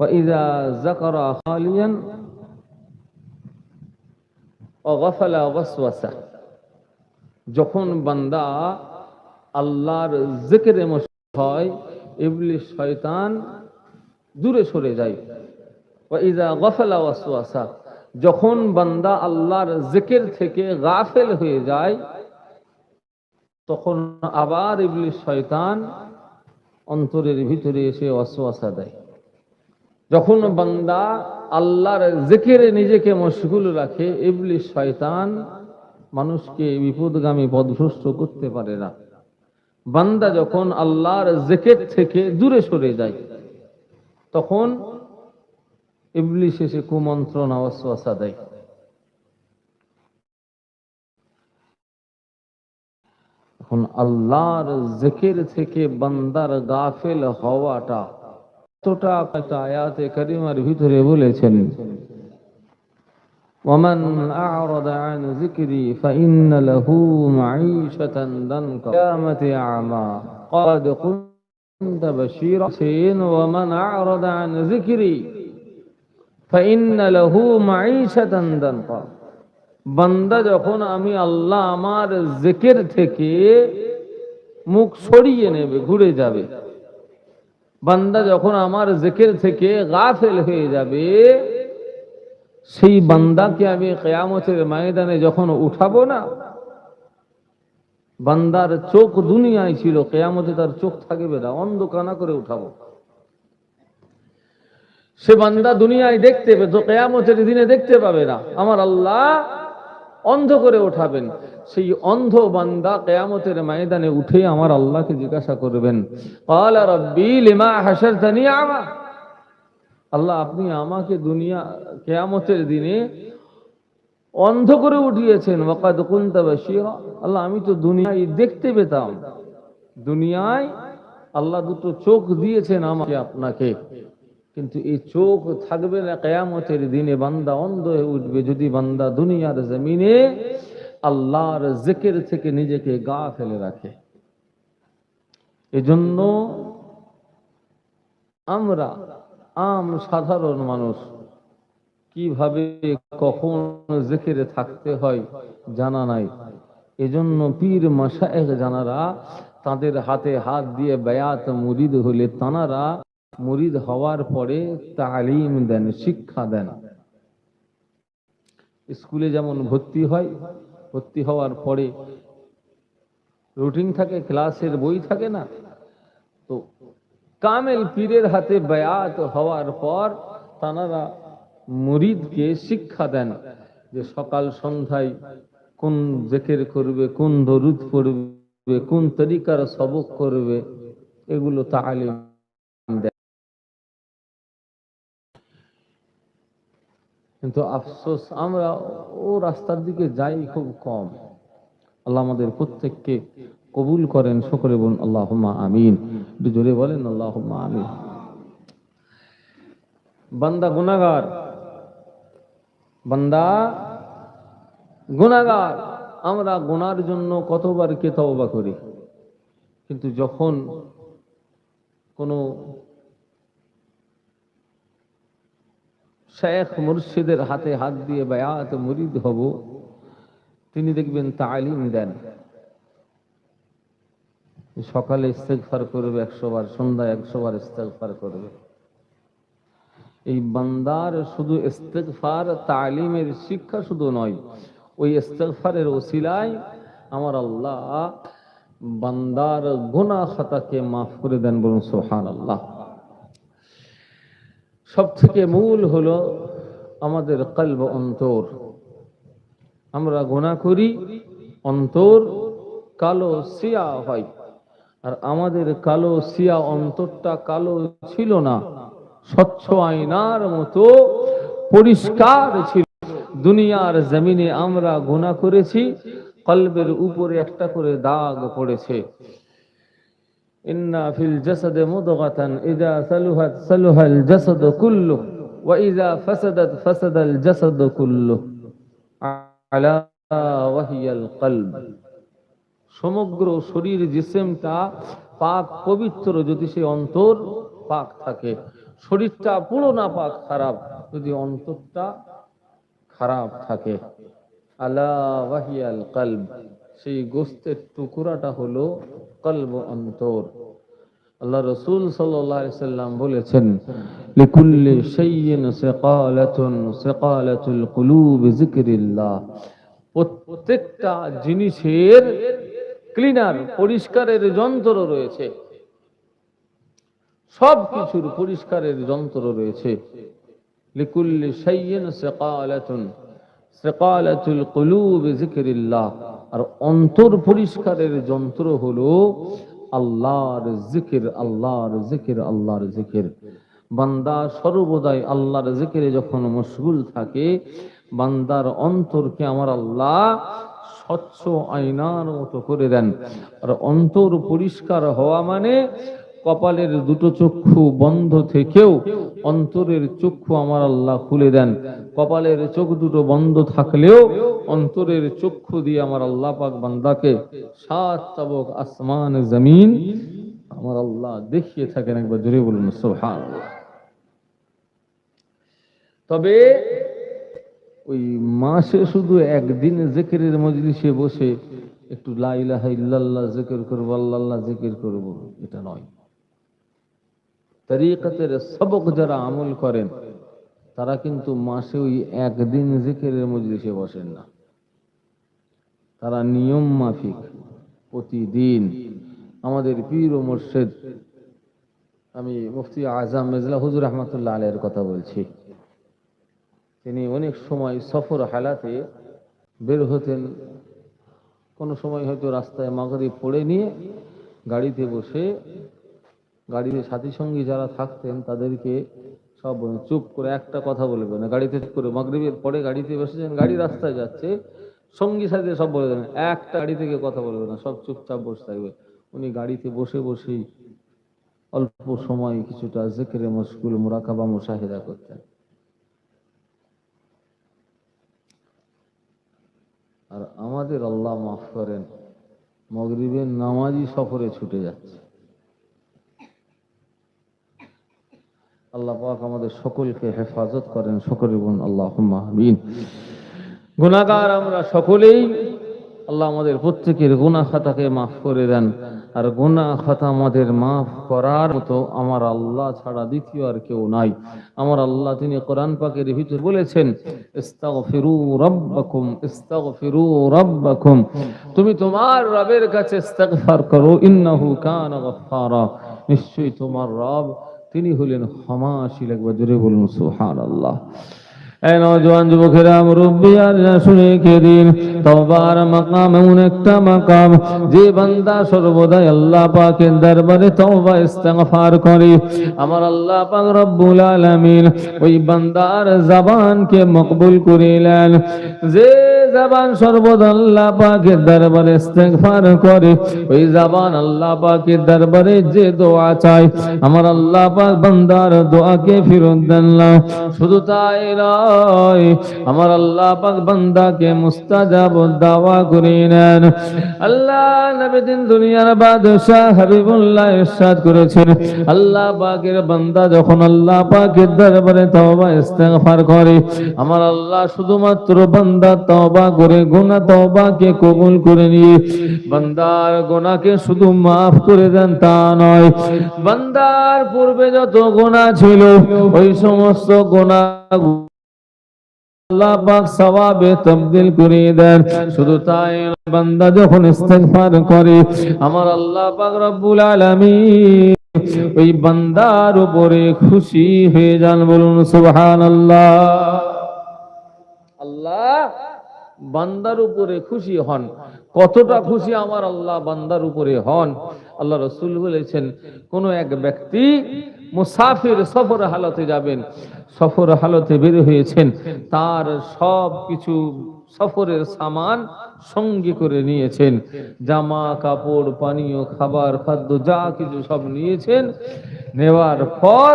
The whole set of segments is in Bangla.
وإذا ذكر خاليا وغفل وسوسه, যখন বান্দা আল্লাহর জিকিরে মশগুল হয় ইবলিস শয়তান দূরে সরে যায়। ওয়াইযা গাফালা ওয়াসওয়াসা, যখন বান্দা আল্লাহর জিকির থেকে গাফেল হয়ে যায় তখন আবার ইবলিস শয়তান অন্তরের ভিতরে এসে ওয়াসওয়াসা দেয়। যখন বান্দা আল্লাহর জিকিরে নিজেকে মশগুল রাখে ইবলিস শয়তান মানুষকে বিপদগামী পথভ্রষ্ট করতে পারে না। বান্দা যখন আল্লাহর জিকির থেকে দূরে সরে যায় তখন ইবলিস এসে কুমন্ত্রণা ওয়াসওয়াসা দেয়। এখন আল্লাহর জিকির থেকে বান্দার গাফেল হওয়াটা এতটা একটা আয়াতে কারিমার ভিতরে বলেছেন, ومن أعرض عن ذكري فإن له معيشة ضنكا قيامة أعمى قد كنت بشيرا ومن أعرض عن ذكري فإن له معيشة ضنكا। বান্দা যখন আমি আল্লাহ আমার জিকির থেকে মুখ সরিয়ে নেবে, ঘুরে যাবে, বান্দা যখন আমার জিকির থেকে গাফেল হয়ে যাবে, সেই বান্দাকে আমি কিয়ামতের ময়দানে যখন উঠাবো না, বান্দার চোখ দুনিয়ায় ছিল, কিয়ামতে তার চোখ থাকবে না, অন্ধকানা করে উঠাবো। সে বান্দা দুনিয়ায় দেখতে পেত, কিয়ামতের দিনে দেখতে পাবে না। আমার আল্লাহ অন্ধ করে উঠাবেন। সেই অন্ধ বান্দা কিয়ামতের ময়দানে উঠে আমার আল্লাহকে জিজ্ঞাসা করবেন, ক্বালা রাব্বি লিমা হাশারতানি আমা, আল্লাহ আপনি আমাকে দুনিয়া কিয়ামতের দিনে অন্ধ করে উঠিয়েছেন, ওয়াকাদ কুনতা বাশীরা, আল্লাহ আমি তো দুনিয়ায় দেখতে পেতাম, দুনিয়ায় আল্লাহ দুটো চোখ দিয়েছেন আমাকে আপনাকে, কিন্তু এই চোখ থাকবে না কিয়ামতের দিনে, বান্দা অন্ধ হয়ে উঠবে যদি বান্দা দুনিয়ার জমিনে আল্লাহর জিকির থেকে নিজেকে গা ফেলে রাখে। এজন্য আমরা সাধারণ মানুষ কিভাবে কখন জিকিরে থাকতে হয় জানা নাই। এজন্য পীর মাশায়েখ জানারা তাদের হাতে হাত দিয়ে বায়াত মুরিদ হলে তানারা মুরিদ হওয়ার পরে তালিম দেন, শিক্ষা দেন। স্কুলে যেমন ভর্তি হয়, ভর্তি হওয়ার পরে রুটিন থাকে, ক্লাসের বই থাকে না, তো কামেল পীরের হাতে বায়াত হওয়ার পর তানারা মুরিদকে শিক্ষা দেন যে সকাল সন্ধ্যায় কোন জিকির করবে, কোন দরুদ পড়বে, কোন তরিকার সবক করবে, এগুলো তালিম দেন। কিন্তু আফসোস আমরা ও রাস্তার দিকে যাই খুব কম। আল্লাহ আমাদের প্রত্যেককে কবুল করেন, সকলে বলুন আল্লাহুম্মা আমিন, একটু জোরে বলেন আল্লাহুম্মা আমিন। বান্দা গুনাহগার, বান্দা গুনাহগার, আমরা গুনার জন্য কতবার কে তওবা করি, কিন্তু যখন কোনো শেখ মুর্শিদের হাতে হাত দিয়ে বায়াত মুরিদ হব, তিনি দেখবেন তালিম দেন, সকালে ইস্তেগফার করবে 100 বার, সন্ধ্যায় 100 বার ইস্তেগফার করবে। এই বান্দার শুধু ইস্তেগফার তালিমের শিক্ষা শুধু নয়, ওই ইস্তেগফারের ওসিলায় আমার আল্লাহ বান্দার গুনাহ খাতাকে মাফ করে দেন, বলুন সুবহানাল্লাহ। সব থেকে মূল হলো আমাদের কলব, অন্তর। আমরা গুনাহ করি, অন্তর কালো সিয়া হয়, আর আমাদের কালো সিয়া অন্তরটা কালো ছিল না, স্বচ্ছ আয়নার মতো পরিষ্কার ছিল। দুনিয়ার জমিনে আমরা গুনাহ করেছি, কলবের উপরে একটা করে দাগ পড়েছে। ইন্না ফিল জাসাদে মুদগাতান ইযা সালুহাত সালুহাল জাসাদু কুল্লু ওয়া ইযা ফাসাদাত ফাসাদাল জাসাদু কুল্লু আলা ওয়াহিয়াল কলব। সমগ্র শরীর জিসিমটা পাক পবিত্র যদি সে অন্তর পাক থাকে, শরীরটা পুরো নাপাক খারাপ, যদি অন্তরটা খারাপ থাকে। আলা ওয়াহিয়াল কলব, সেই গোস্তের টুকরাটা হলো কলব, অন্তর। আল্লাহ রাসূল সাল্লাল্লাহু আলাইহি সাল্লাম বলেছেন, লিকুল্লি শাইইন সিকালাতুন, সিকালাতুল কুলুব যিকরিল্লাহ। প্রত্যেকটা জিনিসের ক্লিনার, পরিষ্কারের যন্ত্র রয়েছে, সব কিছুর পরিষ্কারের যন্ত্র রয়েছে। লিকুল্লি শাইইন সিকালাতুন, সিকালাতুল কুলুব যিকরিল্লাহ। আর অন্তর পরিষ্কারের যন্ত্র হলো আল্লাহর জিকির, আল্লাহর জিকির, আল্লাহর জিকির। বান্দা সর্বদাই আল্লাহর জিকিরে যখন মশগুল থাকে, বান্দার অন্তরকে আমার আল্লাহ স্বচ্ছ আয়নার মতো করে দেন। আর অন্তর পরিষ্কার হওয়া মানে কপালের দুটো চক্ষু বন্ধ থেকেও অন্তরের চক্ষু আমার আল্লাহ খুলে দেন। কপালের চোখ দুটো বন্ধ থাকলেও অন্তরের চক্ষু দিয়ে আমার আল্লাহ পাক বান্দাকে সাত তাবক আসমান জমিন আমার আল্লাহ দেখিয়ে থাকেন। একবার জোরে বলুন সুবহানাল্লাহ। তবে ওই মাসে শুধু একদিন জিকিরের মজলিসে বসে একটু লা ইলাহা ইল্লাল্লাহ জিকির করব, আল্লাহ জিকির করব, এটা নয়। তরিকতের সবক যারা আমল করেন তারা কিন্তু মাসে ওই একদিন জিকিরের মজলিসে বসেন না, তারা নিয়ম মাফিক প্রতিদিন। আমাদের পীর ও মুর্শিদ, আমি মুফতি আজম মেজলা হুজুর রহমাতুল্লাহ আলাইহির কথা বলছি, তিনি অনেক সময় সফর হালাতে বের হতেন। কোনো সময় হয়তো রাস্তায় মাগরিব পড়ে নিয়ে গাড়িতে বসে, গাড়িতে সাথী সঙ্গী যারা থাকতেন তাদেরকে সব চুপ করে একটা কথা বলবে না, গাড়িতে করে মাগরিবের পরে গাড়িতে বসেছেন, গাড়ি রাস্তায় যাচ্ছে, সঙ্গী সাথে সব বলে দেন একটা গাড়ি থেকে কথা বলবে না, সব চুপচাপ বসে থাকবে। উনি গাড়িতে বসে বসেই অল্প সময় কিছুটা জিকিরে মশগুল, মুরাকাবা, মুশাহিদা করতেন। আর আমাদের আল্লাহ মাফ করেন, মাগরিবের নামাজই সফরে ছুটে যাচ্ছে। আল্লাহ পাক আমাদের সকলকে হেফাজত করেন, সকলে বলুন আল্লাহুম্মা আমিন। গুনাহগার আমরা সকলেই, আল্লাহ আমাদের প্রত্যেকের গুনাহ খাতাকে মাফ করে দেন। আর গুনাহ খাতা আমাদের মাফ করার মতো আমার আল্লাহ ছাড়া দ্বিতীয় আর কেউ নাই। আমার আল্লাহ তিনি কোরআন পাকের ভিতর বলেছেন, ইস্তাগফিরু রাব্বাকুম, ইস্তাগফিরু রাব্বাকুম, তুমি তোমার রবের কাছে ইস্তিগফার করো, ইন্নাহু কানা গফফারা, নিশ্চয়ই তোমার রব তিনি হলেন ক্ষমাশীল। একবার জোরে বলুন সুবহানাল্লাহ। এই নওজোয়ান যুবকেরা, মুরব্বিয়ারা শুনে কে দিন, তওবার মাকাম এমন একটা মাকাম যে বান্দা সর্বদাই আল্লাহ পাকের দরবারে তওবা ইস্তিগফার করে, আমার আল্লাহ পাক রব্বুল আলামিন ওই বান্দার জবানকে মকবুল করে নেন। যে জবান সর্বদা আল্লাহ পাকের দরবারে ইস্তিগফার করে, ওই জবান আল্লাহ পাকের দরবারে যে দোয়া চায়, আমার আল্লাহ পাক বান্দার দোয়াকে ফিরত দেন না। শুধু তাই নয়, আমার আল্লাহ পাক বান্দাকে মুস্তাজাব দাওয়া করে নেন। আল্লাহ নবী দিন দুনিয়ার বাদশাহ হাবিবুল্লাহ ইরশাদ করেছেন, আল্লাহ পাকের বান্দা যখন আল্লাহ পাকের দরবারে তওবা ইস্তিগফার করে, আমার আল্লাহ শুধুমাত্র বান্দা তওবা করে গুনাহ তওবাকে কবুল করে নিয়ে বান্দার গুনাহকে শুধু মাফ করে দেন তা নয়, বান্দার পূর্বে যত গুনাহ ছিল ওই সমস্ত গুনাহ আল্লাহ পাক সওয়াবে তবদীল করে দেন। শুধু তাই বান্দা যখন ইস্তিগফার করে, আমার আল্লাহ পাক রব্বুল আলামিন ওই বান্দার উপরে খুশি হয়ে যান। বলুন সুবহানাল্লাহ। আল্লাহ বান্দার উপরে খুশি হন। কতটা খুশি আমার আল্লাহ বান্দার উপরে হন, আল্লাহ রাসূল বলেছেন, কোন এক ব্যক্তি মুসাফির সফর হালতে যাবেন, সফর হালতে বের হয়েছেন, তার সব কিছু সফরের সামান সঙ্গে করে নিয়েছেন, জামা কাপড়, পানীয়, খাবার, খাদ্য যা কিছু সব নিয়েছেন। নেওয়ার পর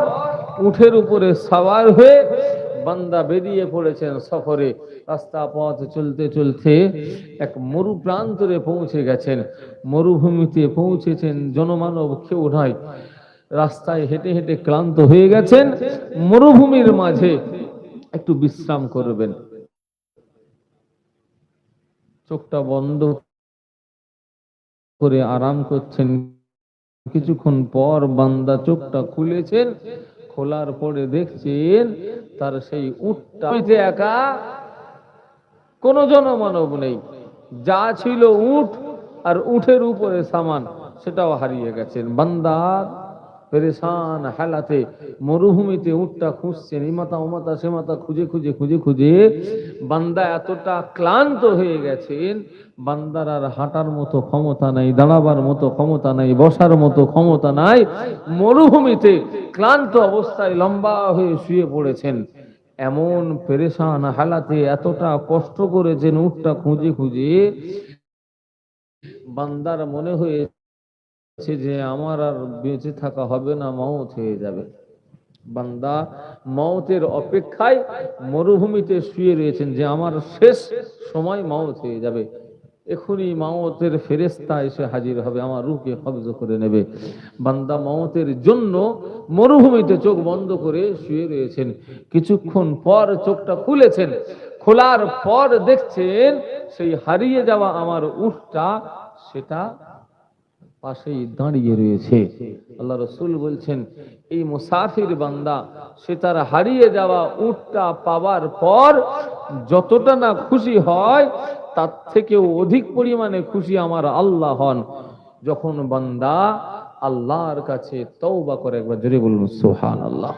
উঠের উপরে সওয়ার হয়ে বান্দা বেরিয়ে পড়েছেন সফরে। রাস্তা পথ চলতে চলতে এক মরু প্রান্তরে পৌঁছে গেছেন, মরুভূমিতে পৌঁছেছেন, জনমানব কেউ নাই। রাস্তায় হেঁটে হেঁটে ক্লান্ত হয়ে গেছেন, মরুভূমির মাঝে একটু বিশ্রাম করবেন, চোখটা বন্ধ করে আরাম করছেন। কিছুক্ষণ পর বান্দা চোখটা খুলেছেন, খোলার পরে দেখছেন তার সেই উটটা একা, কোনো জনমানব নেই। যা ছিল উট আর উটের উপরে সামান, সেটাও হারিয়ে গেছেন। বান্দার পেরেশান হালাতে মরুভূমিতে উটটা খুঁজছেন, ইমাতা ওমাতা সেমাতা খুঁজে খুঁজে খুঁজে খুঁজে বান্দা এতটা ক্লান্ত হয়ে গেছেন, বান্দার আর হাঁটার মতো ক্ষমতা নাই, দাঁড়াবার মতো ক্ষমতা নাই, বসার মতো ক্ষমতা নাই। মরুভূমিতে ক্লান্ত অবস্থায় লম্বা হয়ে শুয়ে পড়েছেন। এমন পেরেশান হালাতে এতটা কষ্ট করেছেন উটটা খুঁজে খুঁজে, বান্দার মনে হয়েছে যে আমার আর বেঁচে থাকা হবে না, মওত হয়ে যাবে। বান্দা মওতের অপেক্ষায় মরুভূমিতে শুয়ে রয়েছেন যে আমার শেষ সময় মওত হয়ে যাবে, এখনই মওতের ফেরেশতা এসে হাজির হবে, আমার রূহকে কবজ করে নেবে। বান্দা মওতের জন্য মরুভূমিতে চোখ বন্ধ করে শুয়ে রয়েছেন। কিছুক্ষণ পর চোখটা খুলেছেন, খোলার পর দেখছেন সেই হারিয়ে যাওয়া আমার উটটা সেটা পাশেই দাঁড়িয়ে রয়েছে। আল্লাহ রসুল বলছেন, এই মুসাফির বান্দা সে তার হারিয়ে যাওয়া উটটা পাওয়ার পর যতটা না খুশি হয়, তার থেকেও অধিক পরিমাণে খুশি আমার আল্লাহ হন যখন বান্দা আল্লাহর কাছে তওবা করে। একবার জোরে বলুন সুবহানাল্লাহ।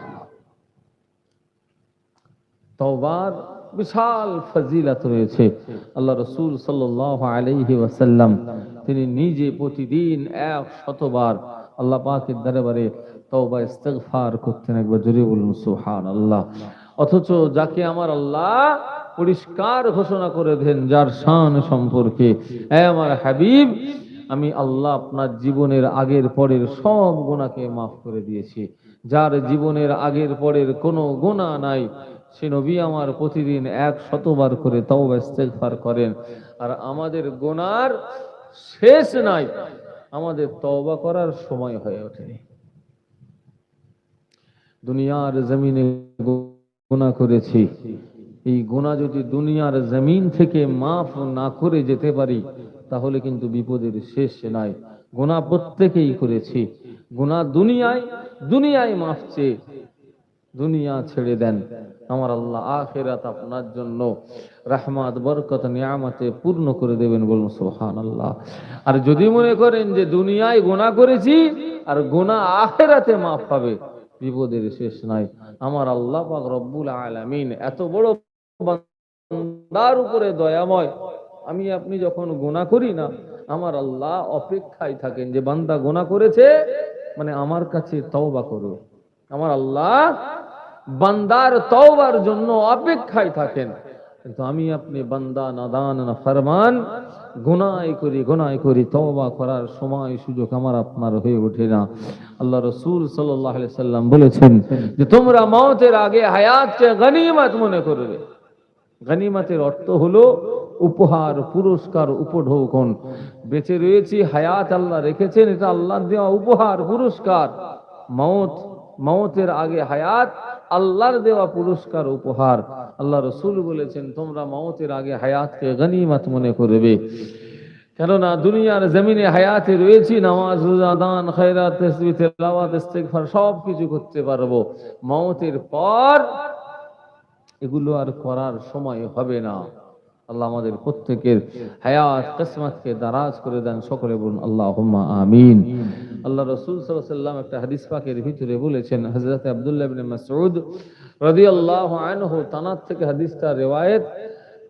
তওবার বিশাল ফজিলত রয়েছে। আল্লাহ রসুল সাল্লাল্লাহু আলাইহি ওয়াসাল্লাম তিনি নিজে প্রতিদিন 100 বার আল্লাহ পাকের দরবারে তওবা ইস্তিগফার করতেন। একবার জোরে বলুন সুবহানাল্লাহ। অথচ যাকে আমার আল্লাহ পরিষ্কার ঘোষণা করে দেন যার শান সম্পর্কে, হে আমার হাবিব, আমি আল্লাহ আপনার জীবনের আগের পরের সব গুনাহকে মাফ করে দিয়েছি। যার জীবনের আগের পরের কোনো গুনাহ নাই, সে নবী আমার প্রতিদিন 100 বার করে তওবা ইস্তিগফার করেন। আর আমাদের গুনার শেষ নাই, আমাদের তওবা করার সময় হয়ে ওঠেনি। দুনিয়ার জমিনে গুনাহ করেছি, এই গুনাহ যদি দুনিয়ার জমিন থেকে মাফ না করে যেতে পারি, তাহলে কিন্তু বিপদের শেষ নাই। গুনাহ প্রত্যেকেই করেছি, গুনাহ দুনিয়ায় মাফ চেয়ে দুনিয়া ছেড়ে দেন, আমার আল্লাহ আখিরাত আপনার জন্য রহমত বরকত নিয়ামতে পূর্ণ করে দেবেন। বলুন সুবহানাল্লাহ। আর যদি মনে করেন যে দুনিয়ায় গুনাহ করেছি আর গুনাহ আখিরাতে মাফ হবে, বিপদের শেষ নাই। আমার আল্লাহ পাক রব্বুল আলামিন এত বড় বান্দার উপরে দয়াময়, আমি আপনি যখন গুনাহ করি না, আমার আল্লাহ অপেক্ষায় থাকেন যে বান্দা গুনাহ করেছে মানে আমার কাছে তওবা করো। আমার আল্লাহ বান্দার তওবার জন্য অপেক্ষায় থাকেন। কিন্তু আমি আপনি বান্দা নাদান না ফরমান, গুনাহ করি তওবা করার সময় সুযোগ আমার আপনার হয়ে ওঠে না। আল্লাহ রাসূল সাল্লাল্লাহু আলাইহি সাল্লাম বলেছেন যে তোমরা মওতের আগে হায়াতকে গনিমত মনে করবে। গনিমতের অর্থ হলো উপহার, পুরস্কার, উপঢৌকন। বেঁচে রয়েছি, হায়াত আল্লাহ রেখেছেন, এটা আল্লাহর দেওয়া উপহার, পুরস্কার। মওতের আগে হায়াত আল্লাহর দেওয়া পুরস্কার, উপহার। আল্লাহ রসুল বলেছেন তোমরা মওতের আগে হায়াতকে গনিমত মনে করবে। কেননা দুনিয়ার জমিনে হায়াতে রয়েছি, নামাজ, রোজা, দান, খায়রাত, তাসবিহ, তেলাওয়াত, ইস্তিগফার সব কিছু করতে পারবো। মওতের পর এগুলো আর করার সময় হবে না। আল্লাহ আমাদের প্রত্যেকের হায়াত কিসমতকে দারাজ করে দেন। সকলে বলুন আল্লাহুম্মা আমিন। আল্লাহ রাসূল সাল্লাল্লাহু আলাইহি ওয়াসাল্লাম একটা হাদিস পাকের ভিতরে বলেছেন, হযরত আব্দুল্লাহ ইবনে মাসউদ রাদিয়াল্লাহু আনহু তানার থেকে হাদিসটা riwayat,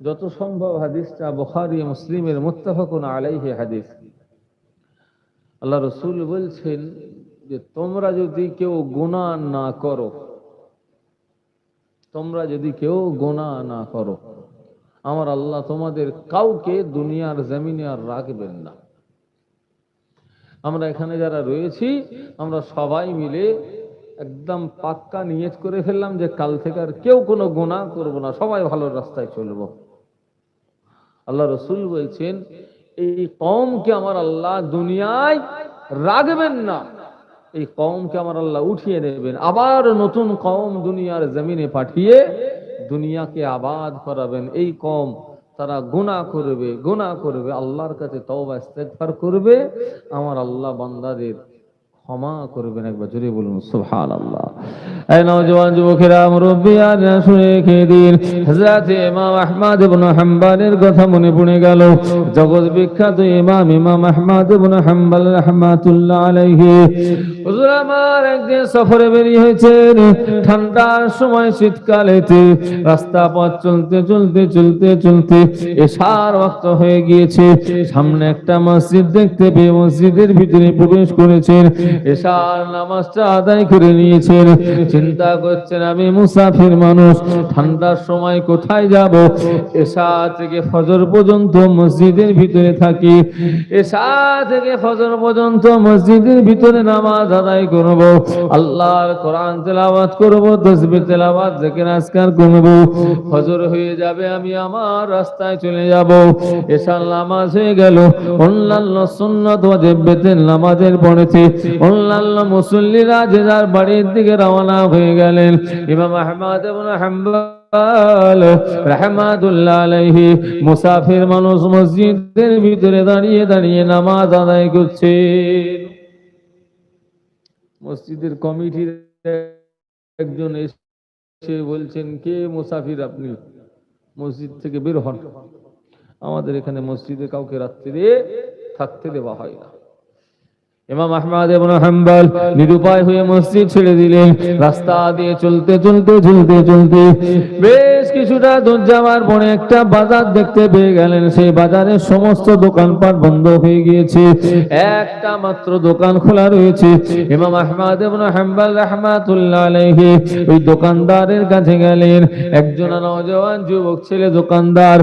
যত সম্ভব হাদিসটা বুখারী মুসলিমের মুত্তাফাকুন আলাইহি হাদিস। আল্লাহ রাসূল বলছেন যে তোমরা যদি কেউ গুনাহ না করো, তোমরা যদি কেউ গুনাহ না করো, আমার আল্লাহ তোমাদের কাউকে দুনিয়ার জমিনে আর রাখবেন না। আমরা এখানে যারা রয়েছি, আমরা সবাই মিলে একদম পাক্কা নিয়ত করে ফেললাম যে কাল থেকে আর কেউ কোনো গুনাহ করব না, সবাই ভালো রাস্তায় চলবো। আল্লাহ রসুল বলছেন এই কওমকে আমার আল্লাহ দুনিয়ায় রাখবেন না। এই কওমকে আমার আল্লাহ উঠিয়ে দেবেন, আবার নতুন কওম দুনিয়ার জমিনে পাঠিয়ে দুনিয়াকে আবাদ করাবেন। এই কওম তারা গুনাহ করবে, আল্লাহর কাছে তওবা ইস্তেগফার করবে, আমার আল্লাহ বান্দাদের ক্ষমা করবেন। একবার জোরে বলুন সুবহানাল্লাহ। এই নওজওয়ান যুবকেরা, মুরব্বিয়ানা, শুনে রেখে দিন, হযরত ইমাম আহমদ ইবনে হাম্বলের কথা মনে পড়ে গেল। জগৎ বিখ্যাত ইমাম আহমদ ইবনে হাম্বল রাহমাতুল্লাহ আলাইহি, হুজুর আমার একদিন সফরে বেরিয়ে হয়েছেন। ঠান্ডার সময়, শীতকালেতে রাস্তা পথ চলতে এশার ওয়াক্ত হয়ে গিয়েছে। সামনে একটা মসজিদ দেখতে পেয়ে মসজিদের ভিতরে প্রবেশ করেছেন, এশার নামাজটা আদায় করে নিয়েছেন। চিন্তা করছেন, আমি মুসাফির মানুষ, ঠান্ডার সময় কোথায় যাব? এশা থেকে ফজর পর্যন্ত মসজিদের ভিতরে থাকি, এশা থেকে ফজর পর্যন্ত মসজিদের ভিতরে নামাজ আদায় করব, আল্লাহর কোরআন তেলাওয়াত করব, তাসবিহ তেলাওয়াত, জিকির আজকার করব। ফজর হয়ে যাবে, আমি আমার রাস্তায় চলে যাব। এশার নামাজ হয়ে গেল, অন্যান্য সুন্নাত ওয়াজিব বেতের নামাজের পড়েছে, অন্যান্য মুসল্লিরা যে যার বাড়ির দিকে রওনা হয়ে গেলেন। ইমাম আহমদ ইবনে হাম্বল রাহমাতুল্লাহ আলাইহি মুসাফির মানুষ মসজিদের ভিতরে দাঁড়িয়ে নামাজ আদায় করছেন। মসজিদের কমিটির একজন এসে বলছেন, কে মুসাফির আপনি? মসজিদ থেকে বের হন, আমাদের এখানে মসজিদে কাউকে রাত্রে থাকতে দেওয়া হয় না। ইমাম আহমদ ইবনে হাম্বল নিরুপায় হয়ে মসজিদ ছেড়ে দিলেন। রাস্তা দিয়ে চলতে বেশ কিছুটা দূর যাওয়ার পরে একটা বাজার দেখতে পেয়ে গেলেন। সেই বাজারের সমস্ত দোকানপাট বন্ধ হয়ে গিয়েছে, একটা মাত্র দোকান খোলা রয়েছে। ইমাম আহমদ ইবনে হাম্বল রাহমাতুল্লাহ আলাইহি ওই দোকানদারের কাছে গেলেন। একজন নওজওয়ান যুবক ছেলে দোকানদার।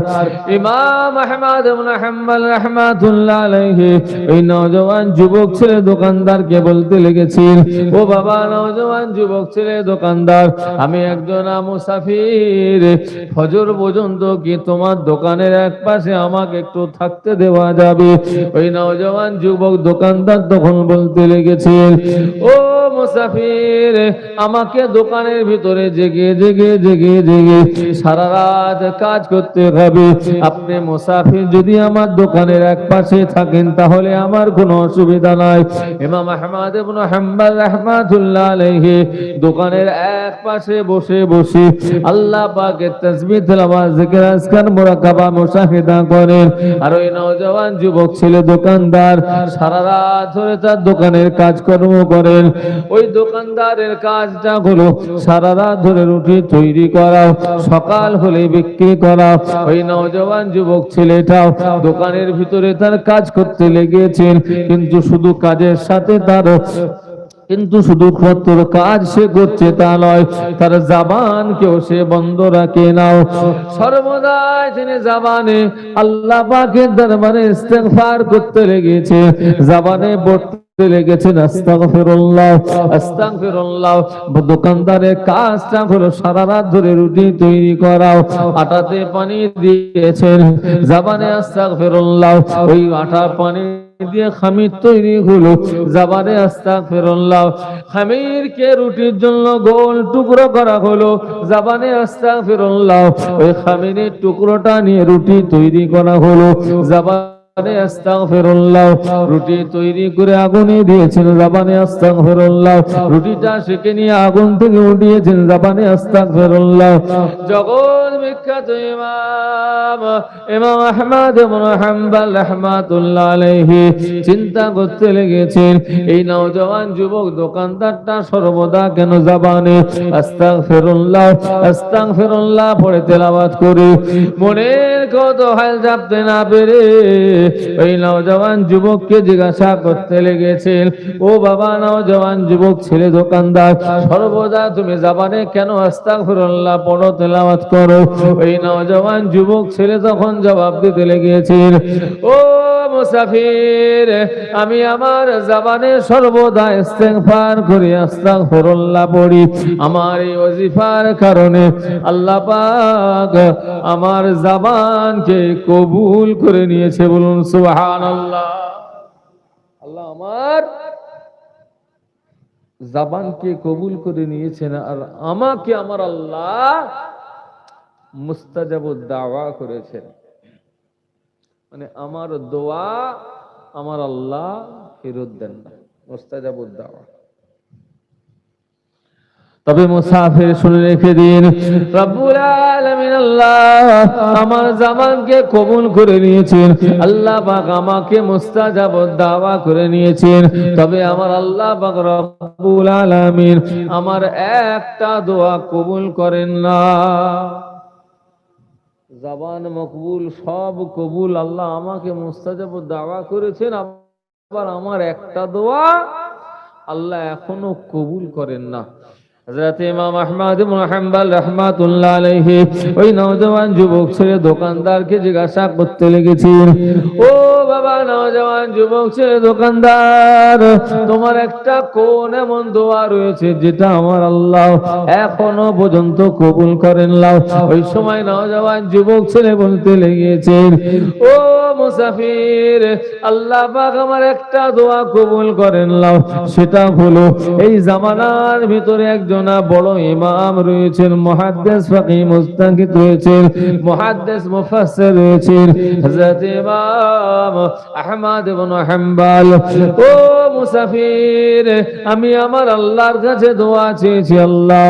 ইমাম আহমদ ইবনে হাম্বল রাহমাতুল্লাহ আলাইহি ওই নওজওয়ান যুবক ছেলে দোকানদারকে বলতে লেগেছেন, ও বাবা নওজওয়ান যুবক ছেলে দোকানদার, আমি একজন মুসাফির, ফজর পর্যন্ত কি তোমার দোকানের এক পাশে আমাকে একটু থাকতে দেওয়া যাবে? ওই নওজওয়ান যুবক দোকানদার তখন বলতে লেগেছেন, ও মুসাফির, আমাকে দোকানের ভিতরে জেগে সারা রাত কাজ করতে হবে। আপনি মুসাফির যদি আমার দোকানের এক পাশে থাকেন তাহলে আমার কোনো অসুবিধা নাই। ইমাম আহমদ ইবনে হাম্বল রাহমাতুল্লাহ আলাইহি দোকানের এক পাশে বসে আল্লাহ পাকের তাসবিহ তেলাওয়াত জিকির আজকার মুরাকাবা মুশাহিদা করেন। আর ওই নওজওয়ান যুবক ছেলে দোকানদার সারা রাত ধরে তার দোকানের কাজকর্ম করেন। ওই দোকানদারের কাজটা হলো সারা রাত ধরে রুটি তৈরি করা, সকাল হলে বিক্রি করা। ওই নওজওয়ান যুবক ছেলেটাও দোকানের ভিতরে তার কাজ করতে লেগেছেন, কিন্তু শুধু কাজের সাথে শুধু কাজ সে করছে তা নয়, তার জবানকেও সে বন্ধ রাখে নাও। সর্বদাই তিনি জবানে আল্লাহ পাকের দরবারে ইস্তেগফার করতে লেগেছে, জবানে পড়তে লেগেছেন আস্তাগফিরুল্লাহ আস্তাগফিরুল্লাহ। দোকানদারের কাজটা হলো সারা রাত ধরে রুটি তৈরি করাও, আটাতে পানি দিয়েছেন, জবানে আস্তাগফিরুল্লাহ। ওই আটা পানি দিয়ে খামির তৈরি হলো, জবানে আস্তাগফিরুল্লাহ। খামিরকে রুটির জন্য গোল টুকরো করা হলো, জবানে আস্তাগফিরুল্লাহ। ওই খামিরের টুকরোটা নিয়ে রুটি তৈরি করা হলো, জবানে আস্তাগফিরুল্লাহ। রুটি তৈরি করে আগুনে দিয়েছেন, জবানে আস্তাগফিরুল্লাহ। রুটিটা সেকে নিয়ে আগুন থেকে উঠিয়েছেন, জবানে আস্তাগফিরুল্লাহ। জগৎ বিখ্যাত ইমাম আহমদ ইবনে হাম্বল রাহমাতুল্লাহ আলাইহি চিন্তা করতে লেগেছেন, এই নওজওয়ান যুবক দোকানদারটা সর্বদা কেন জবানে আস্তাগফিরুল্লাহ আস্তাগফিরুল্লাহ পড়ে তেলাওয়াত করে মনের কত হাল জানতে না পেরে ওই নওজওয়ান যুবককে জিজ্ঞাসা করতে লেগেছেন, ও বাবা নওজওয়ান যুবক ছেলে দোকানদার, সর্বদা তুমি জবানে কেন আস্তাগফিরুল্লাহ পড়ো, তেলাওয়াত করো? ওই নওজওয়ান যুবক ছেলে তখন জবাব দিতে লেগেছেন, ও মুসাফির, আমি আমার জবানে সর্বদা ইস্তেগফার করি, আস্তাগফিরুল্লাহ পড়ি। আমার এই ওয়াজিফার কারণে আল্লাহ পাক আমার জবানকে কবুল করে নিয়েছে। বলুন সুবহানাল্লাহ। আল্লাহ আমার জবানকে কবুল করে নিয়েছেন, আর আমাকে আমার আল্লাহ মুস্তাজাবুদ দাওয়া করেছেন। মানে আমার দোয়া আমার আল্লাহ ফেরত দেন না, মুস্তাজাবুদ দাওয়া। তবে মুসাফির শুনে রেখে দিন, রব্বুল আলামিন আল্লাহ আমার জবানকে কবুল করে নিয়েছেন, আল্লাহ পাক আমাকে মুস্তাজাবুদ দাওয়া করে নিয়েছেন। তবে আমার আল্লাহ পাক রব্বুল আলামিন আমার একটা দোয়া কবুল করেন না। জবান মকবুল, সব কবুল, আল্লাহ আমাকে মুস্তাজাবুদ দাওয়া করেছেন, আবার আমার একটা দোয়া আল্লাহ এখনো কবুল করেন না। হযরত ইমাম আহমদ ইবনে হাম্বল রাহমাতুল্লাহ আলাইহি ওই নওজওয়ান যুবক ছেলে দোকানদারকে জিজ্ঞাসা করতে লেগেছেন, ও বাবা নওজওয়ান যুবক ছেলে দোকানদার, তোমার একটা কোন এমন দোয়া রয়েছে যেটা আমার আল্লাহ এখনো পর্যন্ত কবুল করেন নাও? ওই সময় নওজওয়ান যুবক ছেলে বলতে লেগেছেন, ও মুসাফির, আল্লাহ পাক আমার একটা দোয়া কবুল করেন নাও, সেটা হলো এই জামানার ভিতরে একজন বড় ইমাম রয়েছেন, মুহাদ্দিস ফাকিহ মুস্তাহিদ রয়েছেন, মুহাদ্দিস মুফাসসির রয়েছেন, হযরত ইমাম আহমদ ইবনে হাম্বল। ও মুসাফির, আমি আমার আল্লাহর কাছে দোয়া চেয়েছি, আল্লাহ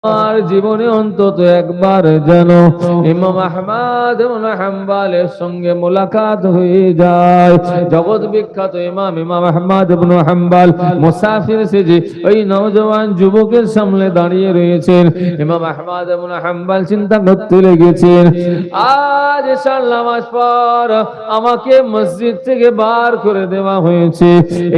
আমার জীবনে অন্তত একবার যেন ইমাম আহমদ ইবনে হাম্বলের সঙ্গে মোলাকাত হয়ে যায়। জগৎ বিখ্যাত ইমাম আহমদ ইবনে হাম্বল মুসাফির সেজে ওই নওজওয়ান যুবকের সামনে দাঁড়িয়ে রয়েছেন। ইমাম আহমদ ইবনে হাম্বল চিন্তা করতে লেগেছেন, আজ এশার নামাজ পর আমাকে মসজিদ থেকে বার করে দেওয়া হয়েছে।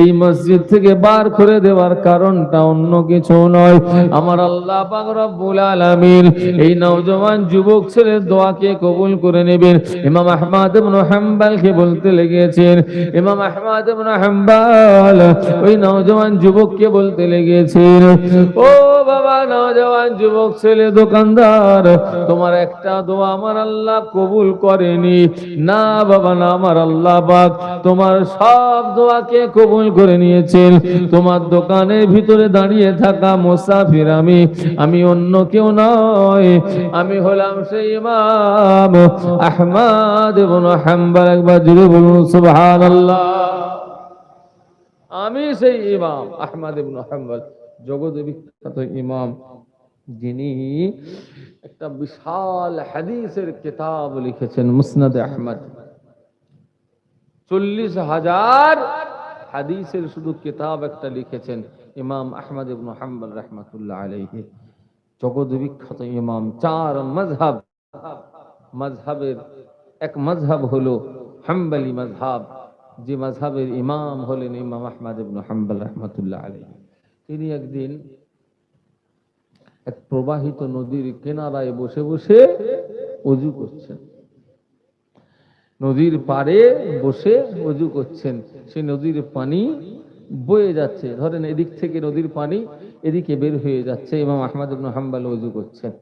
এই মসজিদ থেকে বার করে দেওয়ার কারণটা অন্য কিছু নয়, আমার আল্লাহ পাক রব্বুল আলামিন এই নওজওয়ান যুবক ছেলের দোয়াকে কবুল করে নেবেন। ইমাম আহমদ ইবনে হাম্বলকে বলতে লেগেছেন, ইমাম আহমদ ইবনে হাম্বল ওই নওজওয়ান যুবককে বলতে লেগেছেন, ও বাবা নওজওয়ান যুবক ছেলে দোকানদার, তোমার একটা দোয়া আমার আল্লাহ কবুল করেনি। না বাবা না, আমার আল্লাহ পাক তোমার সব দোয়াকে কবুল করে নিয়েছেন। তোমার দোকানের ভিতরে দাঁড়িয়ে থাকা মুসাফির আমি অন্য কেউ নয়, আমি হলাম সেই ইমাম আহমদ ইবনে হাম্বল। একবার জোরে বলুন সুবহানাল্লাহ। আমি সেই ইমাম আহমদ ইবনে হাম্বল, জগৎ বিখ্যাত ইমাম, যিনি একটা বিশাল হাদিসের কিতাব লিখেছেন, মুসনাদ আহমদ। 40,000 হাদিসের শুধু কিতাব একটা লিখেছেন ইমাম আহমদ ইবনে হাম্বল রাহমাতুল্লাহ আলাইহি, জগৎ বিখ্যাত ইমাম। 4 মাযহাব, মাযহাবের এক মাযহাব হলো হাম্বলি মাযহাব, যে মাযহাবের ইমাম হলেন ইমাম আহমদ ইবনে হাম্বল রাহমাতুল্লাহ আলাইহি। তিনি একদিন এক প্রবাহিত নদীর কিনারায় বসে বসে ওযু করছেন, নদীর পাড়ে বসে ওযু করছেন। সেই নদীর পানি বয়ে যাচ্ছে, ধরেন এদিক থেকে নদীর পানি এদিকে বের হয়ে যাচ্ছে, ইমাম আহমদ ইবনে হাম্বল ওযু করছেন।